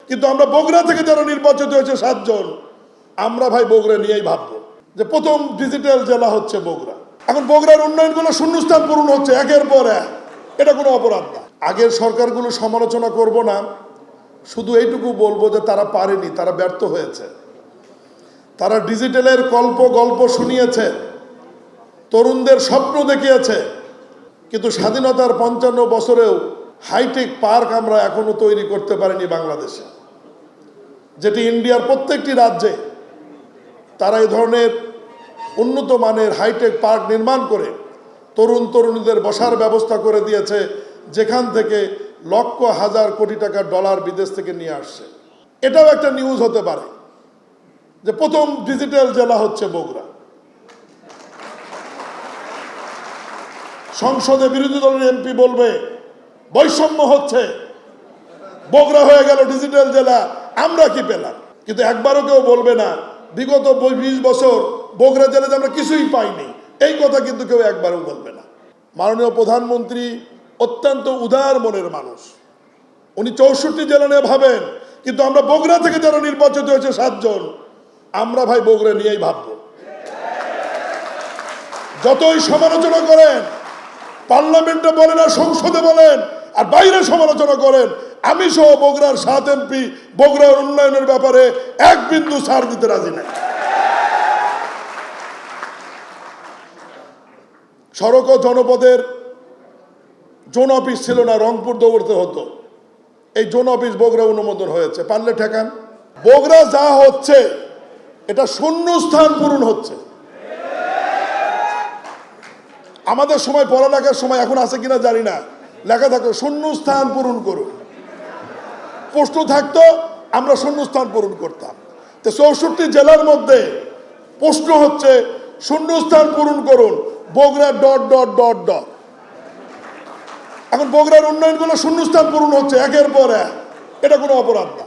কিন্তু আমরা বগুড়া থেকে যারা নির্বাচিত হয়েছে 7 জন, আমরা ভাই বগুড়া নিয়েই ভাববো যে প্রথম ডিজিটাল জেলা হচ্ছে বগুড়া। এখন বগুড়ার উন্নয়নগুলো শূন্যস্থান পূরণ হচ্ছে একের পর এক, এটা কোনো অপরাধ না। আগের সরকারগুলো সমালোচনা করব না, শুধু এইটুকু বলবো যে তারা পারেনি, তারা ব্যর্থ হয়েছে। তারা ডিজিটালের গল্প শুনিয়েছে, তরুণদের স্বপ্ন দেখিয়েছে, কিন্তু স্বাধীনতার 55 বছরেও হাইটেক পার্ক আমরা এখনো তৈরি করতে পারিনি বাংলাদেশে, যেটি ইন্ডিয়ার প্রত্যেকটি রাজ্যে তারা এই ধরনের উন্নত মানের হাইটেক পার্ক নির্মাণ করে তরুণীদের বসার ব্যবস্থা করে দিয়েছে, যেখান থেকে লক্ষ হাজার কোটি টাকা ডলার বিদেশ থেকে নিয়ে আসছে। এটাও একটা নিউজ হতে পারে যে প্রথম ডিজিটাল জেলা হচ্ছে বগুড়া। সংসদে বিরোধী দলের এমপি বলবে বৈষম্য হচ্ছে, বগুড়া হয়ে গেল ডিজিটাল জেলা, আমরা কি পেলাম? কিন্তু একবারও কেউ বলবে না বিগত 20 বছর বগুড়া জেলাতে আমরা কিছুই পাইনি, এই কথা কিন্তু কেউ একবারও বলবে না। মাননীয় প্রধানমন্ত্রী অত্যন্ত উদার মনের মানুষ, উনি 64 জেলা নিয়ে ভাবেন, কিন্তু আমরা বগুড়া থেকে যারা নির্বাচিত হয়েছে 7 জন, আমরা ভাই বগুড়া নিয়েই ভাববো। যতই সমালোচনা করেন, পার্লামেন্টে বলেন আর সংসদে বলেন আর বাইরে সমালোচনা করেন, আমি সহ বগুড়ার 7 এমপি বগুড়ার উন্নয়নের ব্যাপারে 1 বিন্দু ছাড় দিতে রাজি নাই। সড়ক ও জনপদের জোন অফিস ছিল না, রংপুর দৌড়তে হতো, এই জোন অফিস বগুড়া অনুমোদন হয়েছে, পারলে ঠেকান। বগুড়া যা হচ্ছে এটা শূন্যস্থান পূরণ হচ্ছে। আমাদের সময় পড়ালেখার সময়, এখন আছে কিনা জানি না, লেখা থাকতো শূন্যস্থান পূরণ করুন, প্রশ্ন থাকতো, আমরা শূন্যস্থান পূরণ করতাম। তো 64 জেলার মধ্যে প্রশ্ন হচ্ছে শূন্যস্থান পূরণ করুন, বগুড়া ... এখন বগুড়ার উন্নয়নগুলো শূন্যস্থান পূরণ হচ্ছে একের পর এক, এটা কোনো অপরাধ না।